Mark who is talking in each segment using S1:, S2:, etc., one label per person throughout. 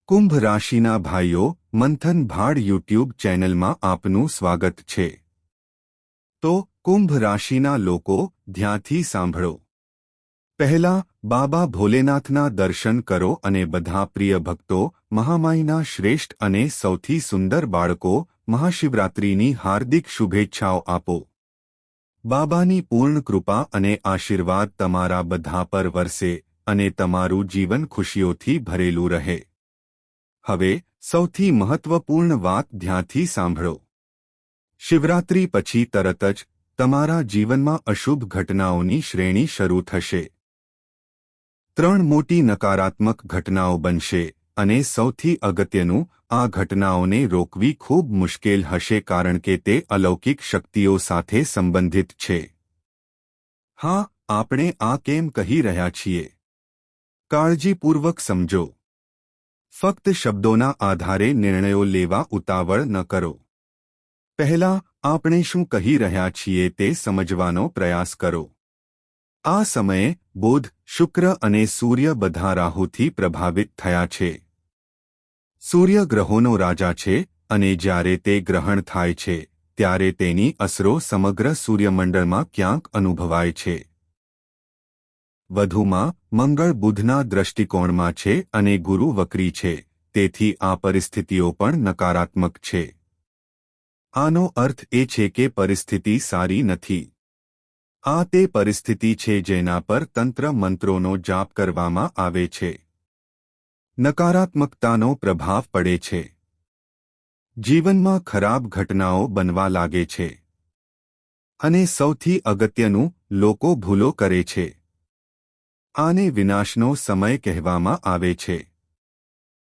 S1: કુંભ રાશિના ભાઈઓ મંથન ભાડ યુટ્યુબ ચેનલમાં આપનું સ્વાગત છે। તો કુંભ રાશિના લોકો ધ્યાનથી સાંભળો। પહેલા બાબા ભોલેનાથના દર્શન કરો અને બધા પ્રિય ભક્તો મહામાઈના શ્રેષ્ઠ અને સૌથી સુંદર બાળકો મહાશિવરાત્રિની હાર્દિક શુભેચ્છાઓ આપો। બાબાની પૂર્ણ કૃપા અને આશીર્વાદ તમારા બધા પર વરસે અને તમારું જીવન ખુશીઓથી ભરેલું રહે। હવે સૌથી મહત્વપૂર્ણ વાત ધ્યાનથી સાંભળો। શિવરાત્રિ પછી તરત જ તમારા જીવનમાં અશુભ ઘટનાઓની શ્રેણી શરૂ થશે। 3 મોટી નકારાત્મક ઘટનાઓ બનશે અને સૌથી અગત્યનું, આ ઘટનાઓને રોકવી ખૂબ મુશ્કેલ હશે કારણ કે તે અલૌકિક શક્તિઓ સાથે સંબંધિત છે। હા, આપણે આ કેમ કહી રહ્યા છીએ? કાળજીપૂર્વક સમજો। ફક્ત શબ્દોના આધારે નિર્ણયો લેવા ઉતાવળ ન કરો। પહેલા આપણે શું કહી રહ્યા છીએ તે સમજવાનો પ્રયાસ કરો। આ સમયે બુધ, શુક્ર અને સૂર્ય બધા રાહુથી પ્રભાવિત થયા છે। સૂર્ય ગ્રહોનો રાજા છે અને જ્યારે તે ગ્રહણ થાય છે ત્યારે તેની અસરો સમગ્ર સૂર્યમંડળમાં ક્યાંક અનુભવાય છે। વધુમાં મંગળ બુધના દ્રષ્ટિકોણમાં છે અને ગુરુ વક્રી છે, તેથી આ પરિસ્થિતિઓ પણ નકારાત્મક છે। આનો અર્થ એ છે કે પરિસ્થિતિ સારી નથી। આ તે પરિસ્થિતિ છે જેના પર તંત્ર મંત્રોનો જાપ કરવામાં આવે છે। નકારાત્મકતાનો પ્રભાવ પડે છે। જીવનમાં ખરાબ ઘટનાઓ બનવા લાગે છે અને સૌથી અગત્યનું, લોકો ભૂલો કરે છે। આને વિનાશનો સમય કહેવામાં આવે છે।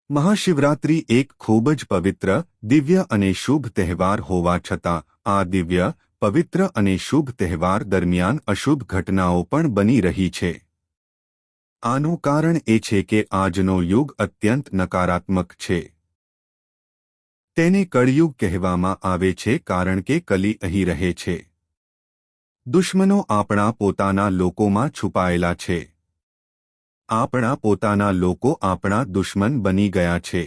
S1: મહાશિવરાત્રિ એક ખૂબ જ પવિત્ર, દિવ્ય અને શુભ તહેવાર હોવા છતાં આ દિવ્ય, પવિત્ર અને શુભ તહેવાર દરમિયાન અશુભ ઘટનાઓ પણ બની રહી છે। આનું કારણ એ છે કે આજનો યુગ અત્યંત નકારાત્મક છે। તેને કળિયુગ કહેવામાં આવે છે કારણ કે કલી અહીં રહે છે। દુશ્મનો આપણા પોતાના લોકોમાં છુપાયેલા છે। આપણા પોતાના લોકો આપણા દુશ્મન બની ગયા છે।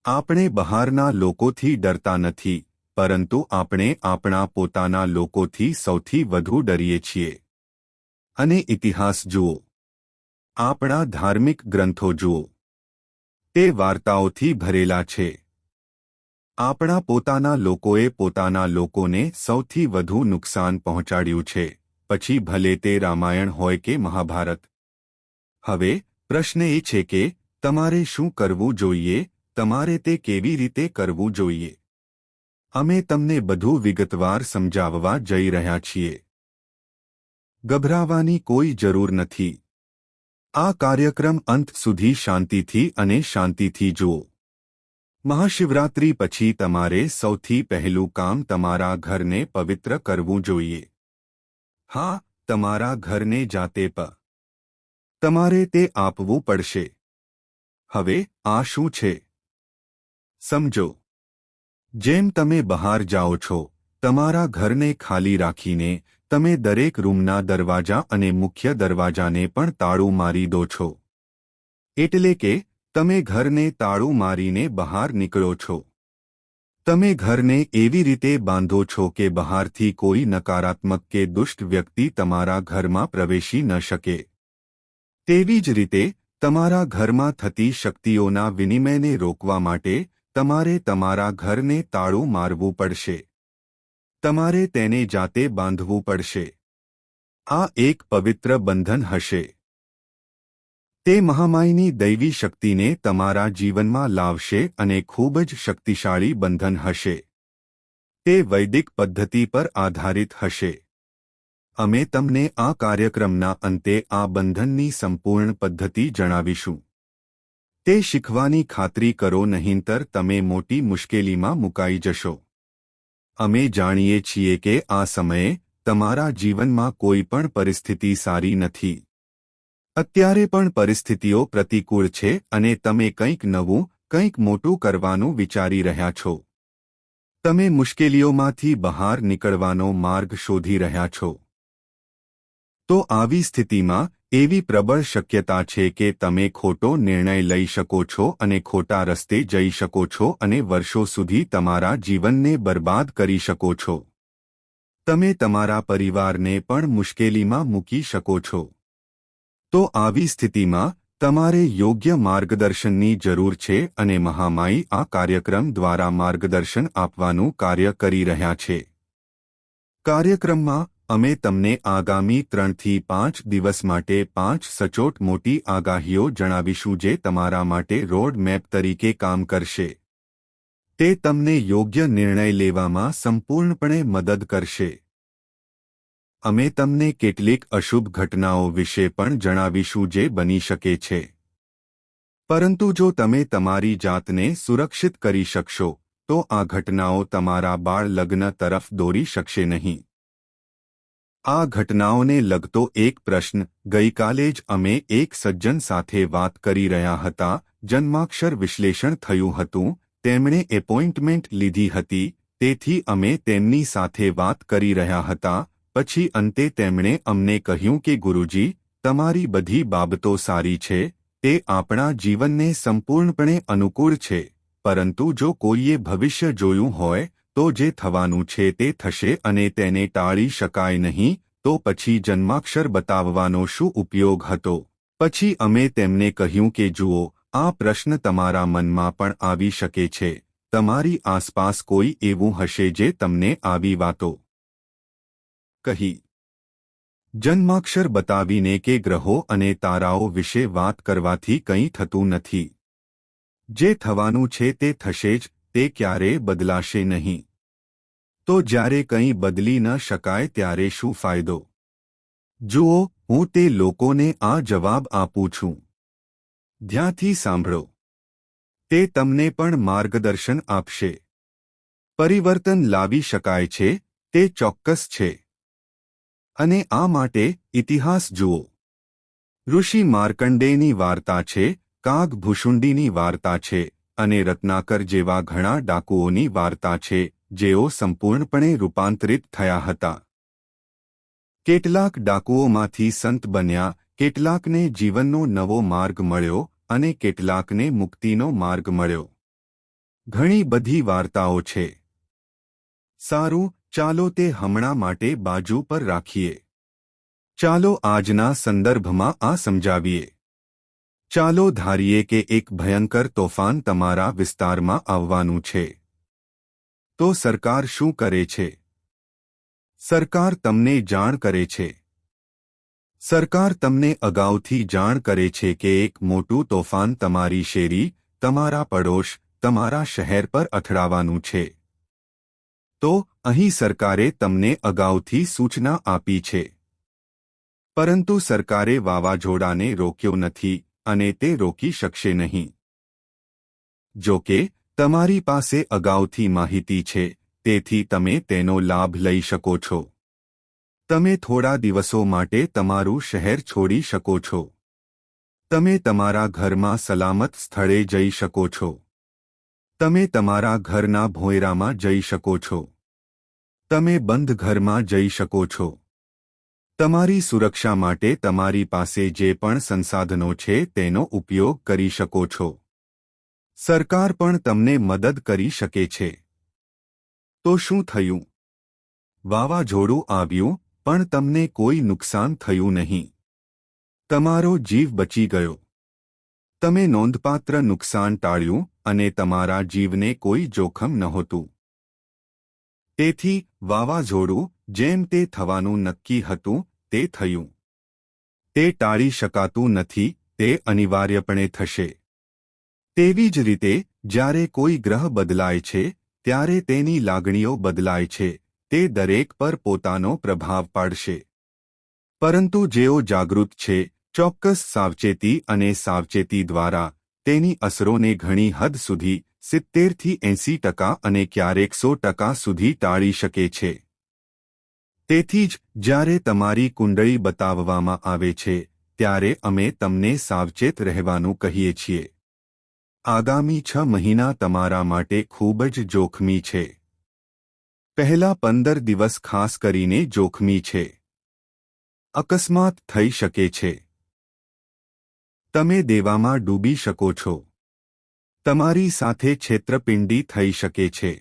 S1: આપણે બહારના લોકોથી ડરતા નથી, પરંતુ આપણે આપણા પોતાના લોકોથી સૌથી વધુ ડરીએ છીએ। અને ઇતિહાસ જુઓ, આપણા ધાર્મિક ગ્રંથો જુઓ, તે વાર્તાઓથી ભરેલા છે। આપણા પોતાના લોકોએ પોતાના લોકોને સૌથી વધુ નુકસાન પહોંચાડ્યું છે, પછી ભલે તે રામાયણ હોય કે મહાભારત। હવે પ્રશ્ન એ છે કે તમારે શું કરવું જોઈએ, તમારે તે કેવી રીતે કરવું જોઈએ? અમે તમને બધું વિગતવાર સમજાવવા જઈ રહ્યા છીએ। ગભરાવાની કોઈ જરૂર નથી। આ કાર્યક્રમ અંત સુધી શાંતિથી અને શાંતિથી જુઓ। મહાશિવરાત્રિ પછી તમારે સૌથી પહેલું કામ તમારા ઘરને પવિત્ર કરવું જોઈએ। હા, તમારા ઘરને જાતે તમારે તે આપવું પડશે। હવે આ શું છે? સમજો। જેમ તમે બહાર જાઓ છો, તમારા ઘરને ખાલી રાખીને તમે દરેક રૂમના દરવાજા અને મુખ્ય દરવાજાને પણ તાળું મારી દો છો। એટલે કે તમે ઘરને તાળું મારીને બહાર નીકળો છો। તમે ઘરને એવી રીતે બાંધો છો કે બહારથી કોઈ નકારાત્મક કે દુષ્ટ વ્યક્તિ તમારા ઘરમાં પ્રવેશી ન શકે। તેવી જ રીતે તમારા ઘરમાં થતી શક્તિઓના વિનિમયને રોકવા માટે તમારે તમારા ઘરને તાળું મારવું પડશે। તમારે તેને જાતે બાંધવું પડશે। આ એક પવિત્ર બંધન હશે। તે મહામાઈની દૈવી શક્તિને તમારા જીવનમાં લાવશે અને ખૂબ જ શક્તિશાળી બંધન હશે। તે વૈદિક પદ્ધતિ પર આધારિત હશે। અમે તમને આ કાર્યક્રમના અંતે આ બંધનની સંપૂર્ણ પદ્ધતિ જણાવીશું। તે શીખવાની ખાતરી કરો, નહીંતર તમે મોટી મુશ્કેલીમાં મુકાઈ જશો। અમે જાણીએ છીએ કે આ સમયે તમારા જીવનમાં કોઈ પણ પરિસ્થિતિ સારી નથી। અત્યારે પણ પરિસ્થિતિઓ પ્રતિકૂળ છે અને તમે કંઈક નવું, કંઈક મોટું કરવાનું વિચારી રહ્યા છો। તમે મુશ્કેલીઓમાંથી બહાર નીકળવાનો માર્ગ શોધી રહ્યા છો। તો આવી સ્થિતિમાં એવી પ્રબળ શક્યતા છે કે તમે ખોટો નિર્ણય લઈ શકો છો અને ખોટા રસ્તે જઈ શકો છો અને વર્ષો સુધી તમારા જીવનને બરબાદ કરી શકો છો. તમે તમારા પરિવારને પણ મુશ્કેલીમાં મૂકી શકો છો. તો આવી સ્થિતિમાં તમારે યોગ્ય માર્ગદર્શનની જરૂર છે અને મહામાઈ આ કાર્યક્રમ દ્વારા માર્ગદર્શન આપવાનું કાર્ય કરી રહ્યા છે. કાર્યક્રમમાં અમે તમને આગામી 3 થી 5 દિવસ માટે 5 સચોટ મોટી આગાહીઓ જણાવીશું જે તમારા માટે રોડ મેપ તરીકે કામ કરશે. તે તમને યોગ્ય નિર્ણય લેવામાં સંપૂર્ણપણે મદદ કરશે. અમે તમને કેટલીક અશુભ ઘટનાઓ વિશે પણ જણાવીશું જે બની શકે છે. પરંતુ જો તમે તમારી જાતને સુરક્ષિત કરી શકશો તો આ ઘટનાઓ તમારા બાળ લગ્ન તરફ દોરી શકશે નહીં. આ ઘટનાઓને લગતો એક પ્રશ્ન ગઈકાલે જ અમે એક સજ્જન સાથે વાત કરી રહ્યા હતા. જન્માક્ષર વિશ્લેષણ થયું હતું. તેમણે એપોઇન્ટમેન્ટ લીધી હતી. તેથી અમે તેમની સાથે વાત કરી રહ્યા હતા. પછી અંતે તેમણે અમને કહ્યું કે ગુરુજી, તમારી બધી બાબતો સારી છે. તે આપણા જીવનને સંપૂર્ણપણે અનુકૂળ છે. પરંતુ જો કોઈએ ભવિષ્ય જોયું હોય તો જે થવાનું છે તે થશે અને તેને ટાળી શકાય નહીં, તો પછી જન્માક્ષર બતાવવાનો શું ઉપયોગ હતો? પછી અમે તેમને કહ્યું કે જુઓ, આ પ્રશ્ન તમારા મનમાં પણ આવી શકે છે. તમારી આસપાસ કોઈ એવું હશે જે તમને આવી વાતો કહી. જન્માક્ષર બતાવીને કે ગ્રહો અને તારાઓ વિશે વાત કરવાથી કંઈ થતું નથી. જે થવાનું છે તે થશે જ, તે ક્યારેય બદલાશે નહીં. તો જ્યારે કંઈ બદલી ન શકાય ત્યારે શું ફાયદો? જુઓ, હું તે લોકોને આ જવાબ આપું છું. ધ્યાનથી સાંભળો. તે તમને પણ માર્ગદર્શન આપશે. પરિવર્તન લાવી શકાય છે, તે ચોક્કસ છે. અને આ માટે ઇતિહાસ જુઓ. ઋષિ માર્કંડેયની વાર્તા છે, કાગભૂષુંડીની વાર્તા છે અને રત્નાકર જેવા ઘણા ડાકુઓની વાર્તા છે જેઓ સંપૂર્ણપણે રૂપાંતરિત થયા હતા. કેટલાક ડાકુઓમાંથી સંત બન્યા, કેટલાકને જીવનનો નવો માર્ગ મળ્યો અને કેટલાકને મુક્તિનો માર્ગ મળ્યો. ઘણી બધી વાર્તાઓ છે. સારું, ચાલો તે હમણાં માટે બાજુ પર રાખીએ. ચાલો આજના સંદર્ભમાં આ સમજાવીએ. ચાલો ધારીએ કે એક ભયંકર તોફાન તમારા વિસ્તારમાં આવવાનું છે. તો સરકાર શું કરે છે? સરકાર તમને જાણ કરે છે. સરકાર તમને અગાઉથી જાણ કરે છે કે એક મોટું તોફાન તમારી શેરી, તમારા પડોશ, તમારા શહેર પર અથડાવાનું છે. તો અહીં સરકારે તમને અગાઉથી સૂચના આપી છે. પરંતુ સરકારે વાવાઝોડાને રોક્યો નથી અને તે રોકી શકશે નહીં. જો કે તમારી પાસે અગાઉથી માહિતી છે, તેથી તમે તેનો લાભ લઈ શકો છો. તમે થોડા દિવસો માટે તમારું શહેર છોડી શકો છો. તમે તમારા ઘરમાં સલામત સ્થળે જઈ શકો છો. તમે તમારા ઘરના ભોંયરામાં જઈ શકો છો. તમે બંધ ઘરમાં જઈ શકો છો. તમારી સુરક્ષા માટે તમારી પાસે જે પણ સંસાધનો છે તેનો ઉપયોગ કરી શકો છો. સરકાર પણ તમને મદદ કરી શકે છે. તો શું થયું? વાવાઝોડું આવ્યું, પણ તમને કોઈ નુકસાન થયું નહીં. તમારો જીવ બચી ગયો. તમે નોંધપાત્ર નુકસાન ટાળ્યું અને તમારા જીવને કોઈ જોખમ નહોતું. તેથી વાવાઝોડું, જેમ તે થવાનું નક્કી હતું, તે થયું. તે ટાળી શકાતું નથી, તે અનિવાર્યપણે થશે. તેવી જ રીતે જ્યારે કોઈ ગ્રહ બદલાય છે ત્યારે તેની લાગણીઓ બદલાય છે. તે દરેક પર પોતાનો પ્રભાવ પાડશે. પરંતુ જેઓ જાગૃત છે, ચોક્કસ સાવચેતી અને સાવચેતી દ્વારા તેની અસરોને ઘણી હદ સુધી 70 થી 80% અને ક્યારેક 100% સુધી ટાળી શકે છે. તેથી જ જ્યારે તમારી કુંડળી બતાવવામાં આવે છે ત્યારે અમે તમને સાવચેત રહેવાનું કહીએ છીએ. આગામી 6 મહિના તમારા માટે ખૂબ જ જોખમી છે. પહેલા 15 દિવસ ખાસ કરીને જોખમી છે. અકસ્માત થઈ શકે છે. તમે દેવામાં ડૂબી શકો છો. તમારી સાથે છેતરપિંડી થઈ શકે છે.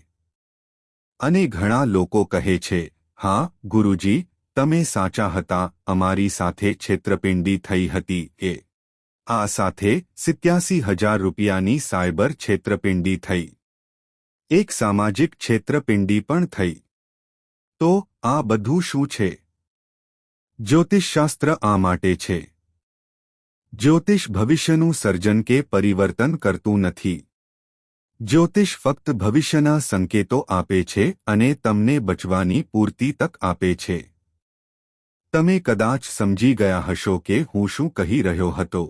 S1: અને ઘણા લોકો કહે છે, હા ગુરુજી, તમે સાચા હતા, અમારી સાથે છેતરપિંડી થઈ હતી. આ સાથે 87,000 રૂપિયાની સાયબર છેતરપિંડી થઈ. એક સામાજિક છેતરપિંડી પણ થઈ. તો આ બધું શું છે? જ્યોતિષશાસ્ત્ર આ માટે છે. જ્યોતિષ ભવિષ્યનું સર્જન કે પરિવર્તન કરતું નથી. જ્યોતિષ ફક્ત ભવિષ્યના સંકેતો આપે છે અને તમને બચવાની પૂરતી તક આપે છે. તમે કદાચ સમજી ગયા હશો કે હું શું કહી રહ્યો હતો.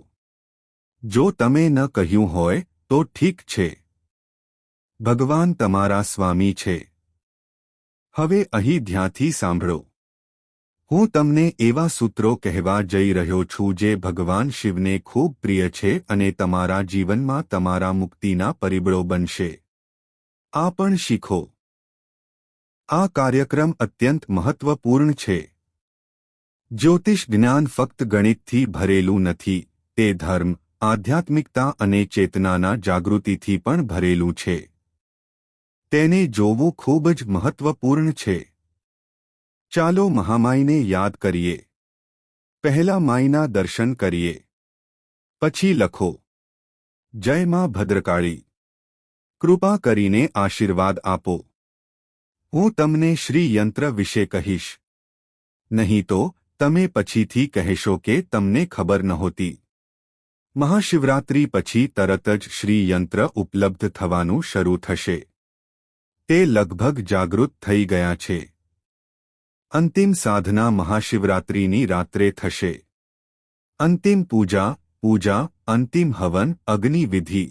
S1: જો તમે ન કહ્યું હોય તો ઠીક છે. ભગવાન તમારા સ્વામી છે. હવે અહીં ધ્યાનથી સાંભળો. હું તમને એવા સૂત્રો કહેવા જઈ રહ્યો છું જે ભગવાન શિવને ખૂબ પ્રિય છે અને તમારા જીવનમાં તમારા મુક્તિના પરિબળો બનશે. આ પણ શીખો. આ કાર્યક્રમ અત્યંત મહત્વપૂર્ણ છે. જ્યોતિષ જ્ઞાન ફક્ત ગણિતથી ભરેલું નથી, તે ધર્મ, આધ્યાત્મિકતા અને ચેતનાના જાગૃતિથી પણ ભરેલું છે. તેને જોવું ખૂબ જ મહત્વપૂર્ણ છે. ચાલો મહામાઈને યાદ કરીએ. પહેલા માઈના દર્શન કરીએ. પછી લખો, જય માં ભદ્રકાળી. કૃપા કરીને આશીર્વાદ આપો. હું તમને શ્રી યંત્ર વિશે કહીશ. નહીં તો તમે પછીથી કહેશો કે તમને ખબર નહોતી. મહાશિવરાત્રી પછી તરત જ શ્રી યંત્ર ઉપલબ્ધ થવાનું શરૂ થશે. તે લગભગ જાગૃત થઈ ગયા છે. અંતિમ સાધના મહાશિવરાત્રિની રાત્રે થશે. અંતિમ પૂજા, અંતિમ હવન, અગ્નિ વિધિ.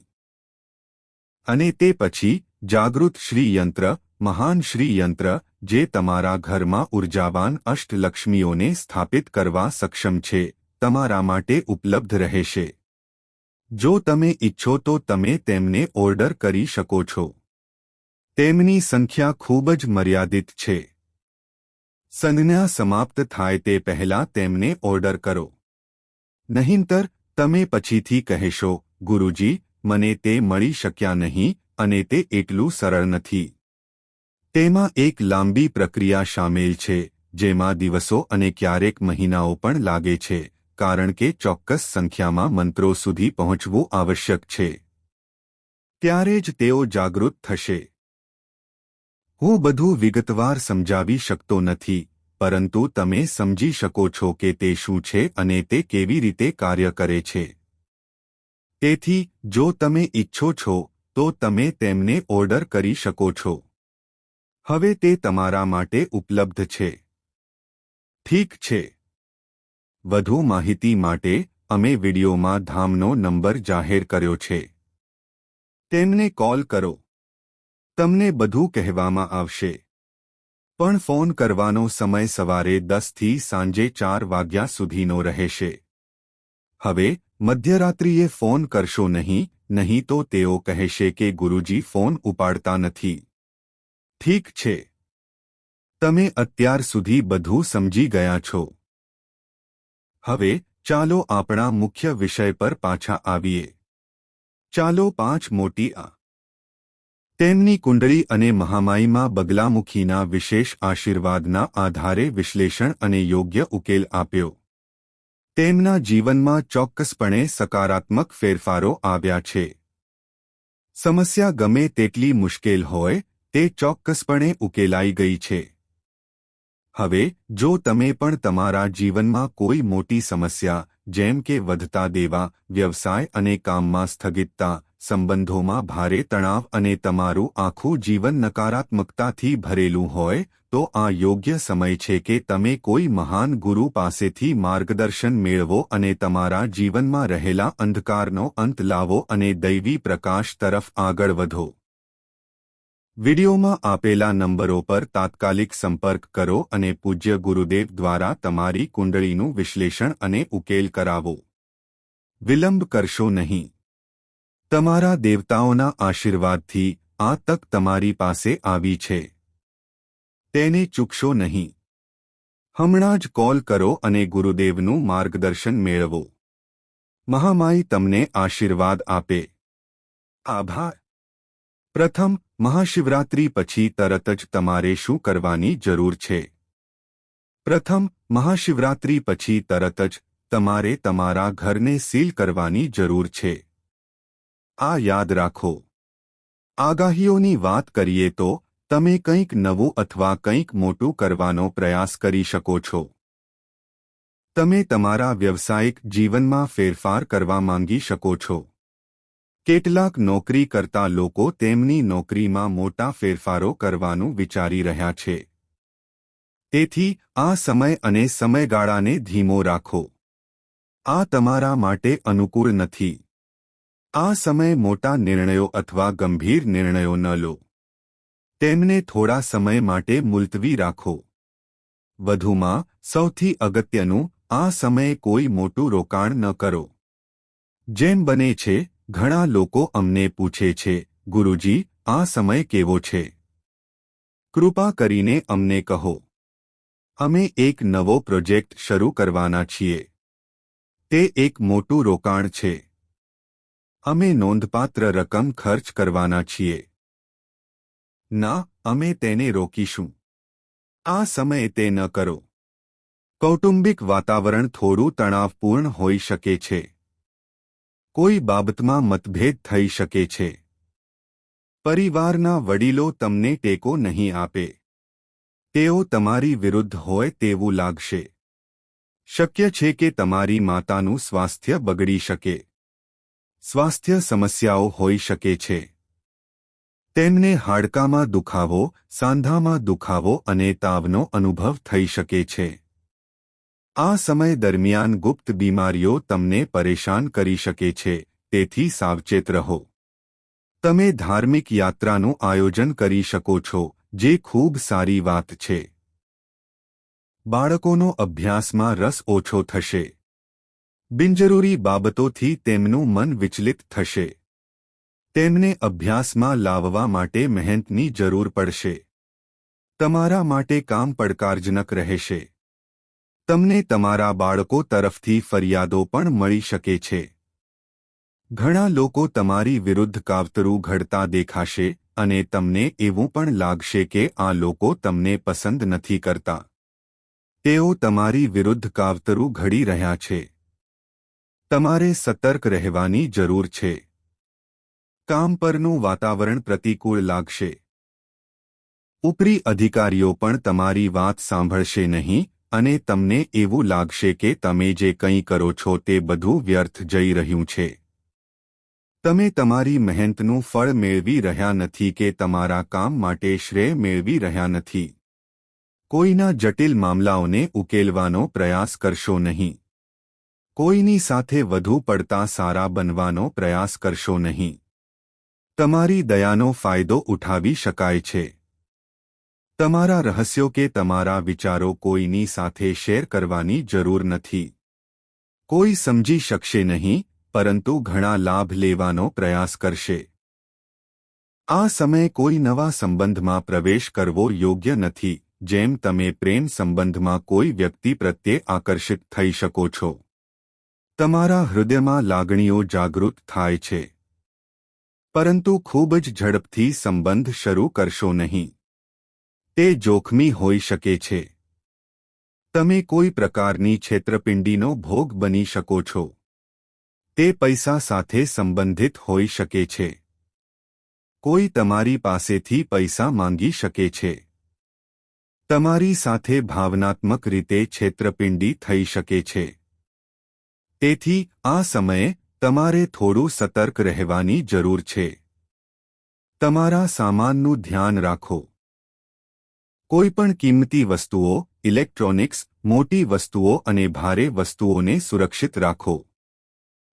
S1: અને તે પછી જાગૃત શ્રી યંત્ર, મહાન શ્રી યંત્ર, જે તમારા ઘરમાં ઉર્જાવાન અષ્ટલક્ષ્મીઓને સ્થાપિત કરવા સક્ષમ છે, તમારા માટે ઉપલબ્ધ રહેશે. જો તમે ઈચ્છો તો તમે તેમને ઓર્ડર કરી શકો છો. તેમની સંખ્યા ખૂબ જ મર્યાદિત છે. સંધ્યા સમાપ્ત થાય તે પહેલાં તેમને ઓર્ડર કરો. નહીંતર તમે પછીથી કહેશો, ગુરુજી, મને તે મળી શક્યા નહીં અને તે એટલું સરળ નથી. તેમાં એક લાંબી પ્રક્રિયા શામેલ છે, જેમાં દિવસો અને ક્યારેક મહિનાઓ પણ લાગે છે, કારણ કે ચોક્કસ સંખ્યામાં મંત્રો સુધી પહોંચવું આવશ્યક છે. ત્યારે જ તેઓ જાગૃત થશે. હું બધું વિગતવાર સમજાવી શકતો નથી, પરંતુ તમે સમજી શકો છો કે તે શું છે અને તે કેવી રીતે કાર્ય કરે છે. તેથી જો તમે ઈચ્છો છો તો તમે તેમને ઓર્ડર કરી શકો છો. હવે તે તમારા માટે ઉપલબ્ધ છે. ઠીક છે. વધુ માહિતી માટે અમે વિડિયોમાં ધામનો નંબર જાહેર કર્યો છે. તેમને કોલ કરો. તમને બધું કહેવામાં આવશે. પણ ફોન કરવાનો સમય સવારે 10 થી સાંજે 4 વાગ્યા સુધીનો રહેશે. હવે મધ્યરાત્રિએ ફોન કરશો નહીં તો તેઓ કહેશે કે ગુરુજી ફોન ઉપાડતા નથી. ઠીક છે. તમે અત્યાર સુધી બધું સમજી ગયા છો. હવે ચાલો આપણા મુખ્ય વિષય પર પાછા આવીએ. ચાલો 5 મોટી તેમની કુંડળી અને મહામાઈમાં બગલામુખીના વિશેષ આશીર્વાદના આધારે વિશ્લેષણ અને યોગ્ય ઉકેલ આપ્યો. તેમના જીવનમાં ચોક્કસપણે સકારાત્મક ફેરફારો આવ્યા છે. સમસ્યા ગમે તેટલી મુશ્કેલ હોય, તે ચોક્કસપણે ઉકેલાઈ ગઈ છે. હવે જો તમે પણ તમારા જીવનમાં કોઈ મોટી સમસ્યા, જેમ કે વધતા દેવા, વ્યવસાય અને કામમાં સ્થગિતતા, સંબંધોમાં ભારે તણાવ અને તમારું આખું જીવન નકારાત્મકતાથી ભરેલું હોય, તો આ યોગ્ય સમય છે કે તમે કોઈ મહાન ગુરુ પાસેથી માર્ગદર્શન મેળવો અને તમારા જીવનમાં રહેલા અંધકારનો અંત લાવો અને દૈવી પ્રકાશ તરફ આગળ વધો. વિડિયોમાં આપેલા નંબરો પર તાત્કાલિક સંપર્ક કરો અને પૂજ્ય ગુરુદેવ દ્વારા તમારી કુંડળીનું વિશ્લેષણ અને ઉકેલ કરાવો. વિલંબ કરશો નહીં. તમારા દેવતાઓના આશીર્વાદથી આ તક તમારી પાસે આવી છે. તેને ચૂકશો નહીં. હમણાં જ કોલ કરો અને ગુરુદેવનું માર્ગદર્શન મેળવો. મહામાઈ તમને આશીર્વાદ આપે. આભાર. પ્રથમ, મહાશિવરાત્રી પછી તરત જ તમારે શું કરવાની જરૂર છે? પ્રથમ, મહાશિવરાત્રી પછી તરત જ તમારે તમારા ઘરને સીલ કરવાની જરૂર છે. આ યાદ રાખો. આગાહીઓની વાત કરીએ તો તમે કંઈક નવું અથવા કંઈક મોટું કરવાનો પ્રયાસ કરી શકો છો. તમે તમારા વ્યવસાયિક જીવનમાં ફેરફાર કરવા માંગી શકો છો. કેટલાક નોકરી કરતા લોકો તેમની નોકરીમાં મોટા ફેરફારો કરવાનું વિચારી રહ્યા છે. તેથી આ સમય અને સમયગાળાને ધીમો રાખો. આ તમારા માટે અનુકૂળ નથી. આ સમયે મોટા નિર્ણયો અથવા ગંભીર નિર્ણયો ન લો. તેમને થોડા સમય માટે મુલતવી રાખો. વધુમાં, સૌથી અગત્યનું, આ સમયે કોઈ મોટું રોકાણ ન કરો. જેમ બને છે, ઘણા લોકો અમને પૂછે છે, ગુરુજી, આ સમય કેવો છે? કૃપા કરીને અમને કહો. અમે એક નવો પ્રોજેક્ટ શરૂ કરવાના છીએ. તે એક મોટું રોકાણ છે. અમે નોંધપાત્ર રકમ ખર્ચ કરવાના છીએ. ના, અમે તેને રોકીશું. આ સમયે તે ન કરો. કૌટુંબિક વાતાવરણ થોડું તણાવપૂર્ણ હોઈ શકે છે. કોઈ બાબતમાં મતભેદ થઈ શકે છે. પરિવારના વડીલો તમને ટેકો નહીં આપે. તેઓ તમારી વિરુદ્ધ હોય તેવું લાગશે. શક્ય છે કે તમારી માતાનું સ્વાસ્થ્ય બગડી શકે. સ્વાસ્થ્ય સમસ્યાઓ હોઈ શકે છે. તેમને હાડકામાં દુખાવો, સાંધામાં દુખાવો અને તાવનો અનુભવ થઈ શકે છે. આ સમય દરમિયાન ગુપ્ત બીમારીઓ તમને પરેશાન કરી શકે છે, તેથી સાવચેત રહો. તમે ધાર્મિક યાત્રાનું આયોજન કરી શકો છો, જે ખૂબ સારી વાત છે. બાળકોનો અભ્યાસમાં રસ ઓછો થશે. બિનજરૂરી બાબતોથી તેમનું મન વિચલિત થશે. તેમને અભ્યાસમાં લાવવા માટે મહેનતની જરૂર પડશે. તમારા માટે કામ પડકારજનક રહેશે. તમને તમારા બાળકો તરફથી ફરિયાદો પણ મળી શકે છે. ઘણા લોકો તમારી વિરુદ્ધ કાવતરું ઘડતા દેખાશે અને તમને એવું પણ લાગશે કે આ લોકો તમને પસંદ નથી કરતા. તેઓ તમારી વિરુદ્ધ કાવતરું ઘડી રહ્યા છે. તમારે સતર્ક રહેવાની જરૂર છે. કામ પરનું વાતાવરણ પ્રતિકૂળ લાગશે. ઉપરી અધિકારીઓ પણ તમારી વાત સાંભળશે નહીં અને તમને એવું લાગશે કે તમે જે કંઈ કરો છો તે બધું વ્યર્થ જઈ રહ્યું છે. તમે તમારી મહેનતનું ફળ મેળવી રહ્યા નથી કે તમારા કામ માટે શ્રેય મેળવી રહ્યા નથી. કોઈના જટિલ મામલાઓને ઉકેલવાનો પ્રયાસ કરશો નહીં. કોઈની સાથે વધુ પડતા સારા બનવાનો પ્રયાસ કરશો નહીં. તમારી દયાનો ફાયદો ઉઠાવી શકાય છે. તમારા રહસ્યો કે તમારા વિચારો કોઈની સાથે શેર કરવાની જરૂર નથી. કોઈ સમજી શકશે નહીં, પરંતુ ઘણા લાભ લેવાનો પ્રયાસ કરશે. આ સમયે કોઈ નવા સંબંધમાં પ્રવેશ કરવો યોગ્ય નથી. જેમ તમે પ્રેમ સંબંધમાં કોઈ વ્યક્તિ પ્રત્યે આકર્ષિત થઈ શકો છો. તમારા હૃદયમાં લાગણીઓ જાગૃત થાય છે. પરંતુ ખૂબ જ ઝડપથી સંબંધ શરૂ કરશો નહીં. તે જોખમી હોઈ શકે છે. તમે કોઈ પ્રકારની છેતરપિંડીનો ભોગ બની શકો છો. તે પૈસા સાથે સંબંધિત હોઈ શકે છે. કોઈ તમારી પાસેથી પૈસા માંગી શકે છે. તમારી સાથે ભાવનાત્મક રીતે છેતરપિંડી થઈ શકે છે. તેથી આ સમયે તમારે થોડું સતર્ક રહેવાની જરૂર છે. તમારા સામાનનું ધ્યાન રાખો. કોઈપણ કિંમતી વસ્તુઓ, ઇલેક્ટ્રોનિક્સ, મોટી વસ્તુઓ અને ભારે વસ્તુઓને સુરક્ષિત રાખો.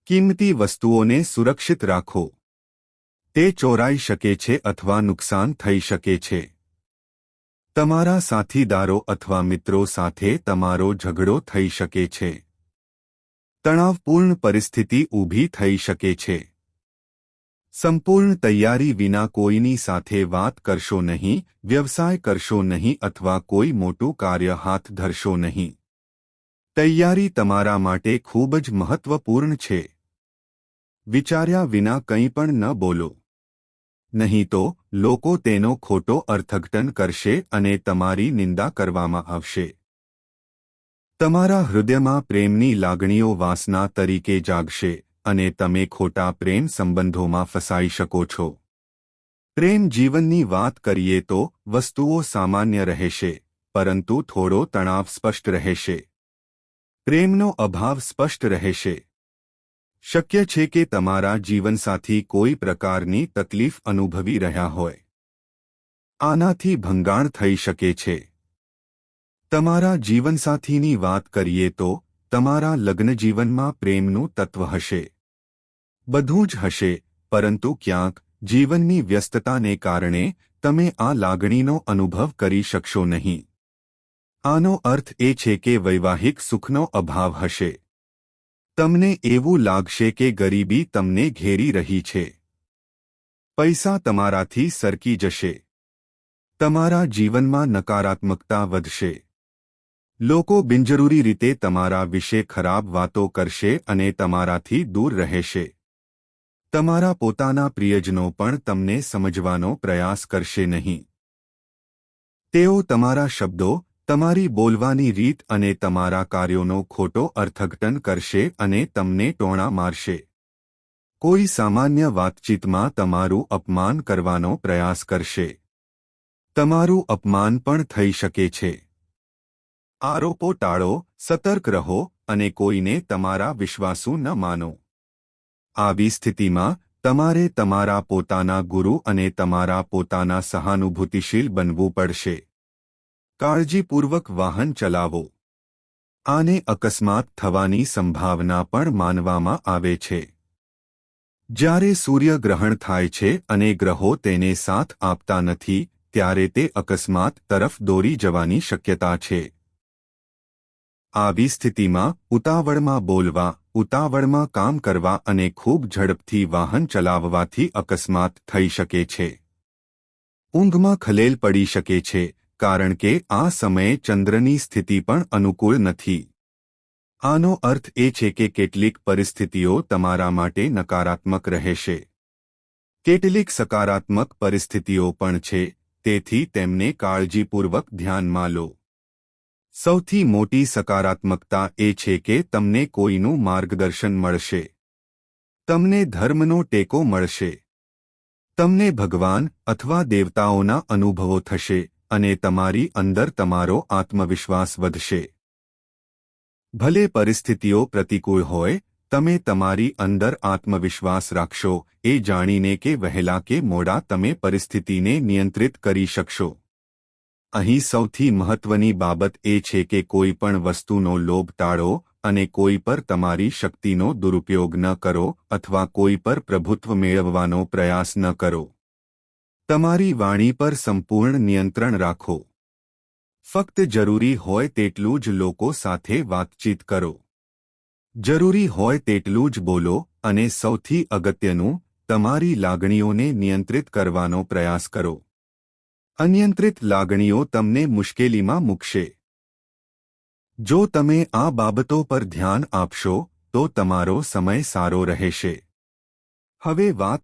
S1: કિંમતી વસ્તુઓને સુરક્ષિત રાખો. તે ચોરાઈ શકે છે અથવા નુકસાન થઈ શકે છે. તમારા સાથીદારો અથવા મિત્રો સાથે તમારો ઝઘડો થઈ શકે છે. તણાવપૂર્ણ પરિસ્થિતિ ઊભી થઈ શકે છે. સંપૂર્ણ તૈયારી વિના કોઈની સાથે વાત કરશો નહીં, વ્યવસાય કરશો નહીં અથવા કોઈ મોટું કાર્ય હાથ ધરશો નહીં. તૈયારી તમારા માટે ખૂબ જ મહત્વપૂર્ણ છે. વિચાર્યા વિના કંઈ પણ ન બોલો. નહીં તો લોકો તેનો ખોટો અર્થઘટન કરશે અને તમારી નિંદા કરવામાં આવશે. તમારા હૃદયમાં પ્રેમની લાગણીઓ વાસના તરીકે જાગશે અને તમે ખોટા પ્રેમ સંબંધોમાં ફસાઈ શકો છો. પ્રેમ જીવનની વાત કરીએ તો વસ્તુઓ સામાન્ય રહેશે, પરંતુ થોડો તણાવ સ્પષ્ટ રહેશે. પ્રેમનો અભાવ સ્પષ્ટ રહેશે. શક્ય છે કે તમારા જીવનસાથી કોઈ પ્રકારની તકલીફ અનુભવી રહ્યા હોય. આનાથી ભંગાણ થઈ શકે છે. તમારા જીવનસાથીની વાત કરીએ તો તમારા લગ્નજીવનમાં પ્રેમનું તત્વ હશે. બધું જ હશે, પરંતુ ક્યાંક જીવનની વ્યસ્તતાને કારણે તમે આ લાગણીનો અનુભવ કરી શકશો નહીં. આનો અર્થ એ છે કે વૈવાહિક સુખનો અભાવ હશે. તમને એવું લાગશે કે ગરીબી તમને ઘેરી રહી છે. પૈસા તમારાથી સરકી જશે. તમારા જીવનમાં નકારાત્મકતા વધશે. લોકો બિનજરૂરી રીતે તમારા વિશે ખરાબ વાતો કરશે અને તમારાથી દૂર રહેશે. તમારા પોતાના પ્રિયજનો પણ તમને સમજવાનો પ્રયાસ કરશે નહીં. તેઓ તમારા શબ્દો, તમારી બોલવાની રીત અને તમારા કાર્યોનો ખોટો અર્થઘટન કરશે અને તમને ટોણા મારશે. કોઈ સામાન્ય વાતચીતમાં તમારું અપમાન કરવાનો પ્રયાસ કરશે. તમારું અપમાન પણ થઈ શકે છે. આરોપો ટાળો, સતર્ક રહો અને કોઈને તમારા વિશ્વાસુ ન માનો. આવી સ્થિતિમાં તમારે તમારા પોતાના ગુરુ અને તમારા પોતાના સહાનુભૂતિશીલ બનવું પડશે. કાળજીપૂર્વક વાહન ચલાવો. આને અકસ્માત થવાની સંભાવના પણ માનવામાં આવે છે. જ્યારે સૂર્યગ્રહણ થાય છે અને ગ્રહો તેને સાથ આપતા નથી, ત્યારે તે અકસ્માત તરફ દોરી જવાની શક્યતા છે. આવી સ્થિતિમાં ઉતાવળમાં બોલવા, ઉતાવળમાં કામ કરવા અને ખૂબ ઝડપથી વાહન ચલાવવાથી અકસ્માત થઈ શકે છે. ઊંઘમાં ખલેલ પડી શકે છે, કારણ કે આ સમયે ચંદ્રની સ્થિતિ પણ અનુકૂળ નથી. આનો અર્થ એ છે કે કેટલીક પરિસ્થિતિઓ તમારા માટે નકારાત્મક રહેશે. કેટલીક સકારાત્મક પરિસ્થિતિઓ પણ છે, તેથી તેમને કાળજીપૂર્વક ધ્યાનમાં લો. સૌથી મોટી સકારાત્મકતા એ છે કે તમને કોઈનું માર્ગદર્શન મળશે. તમને ધર્મનો ટેકો મળશે. તમને ભગવાન અથવા દેવતાઓના અનુભવો થશે અને તમારી અંદર તમારો આત્મવિશ્વાસ વધશે. ભલે પરિસ્થિતિઓ પ્રતિકૂળ હોય, તમે તમારી અંદર આત્મવિશ્વાસ રાખશો એ જાણીને કે વહેલા કે મોડા તમે પરિસ્થિતિને નિયંત્રિત કરી શકશો. અહીં સૌથી મહત્વની બાબત એ છે કે કોઈ પણ વસ્તુનો લોભ ટાળો અને કોઈ પર તમારી શક્તિનો દુરુપયોગ ન કરો અથવા કોઈ પર પ્રભુત્વ મેળવવાનો પ્રયાસ ન કરો. તમારી વાણી પર સંપૂર્ણ નિયંત્રણ રાખો. ફક્ત જરૂરી હોય તેટલું જ લોકો સાથે વાતચીત કરો. જરૂરી હોય તેટલું જ બોલો અને સૌથી અગત્યનું, તમારી લાગણીઓને નિયંત્રિત કરવાનો પ્રયાસ કરો. અનિયંત્રિત લાગણીઓ તમને મુશ્કેલીમાં મૂકશે. જો તમે આ બાબતો પર ધ્યાન આપશો, તો તમારો સમય સારો રહેશે. હવે વાત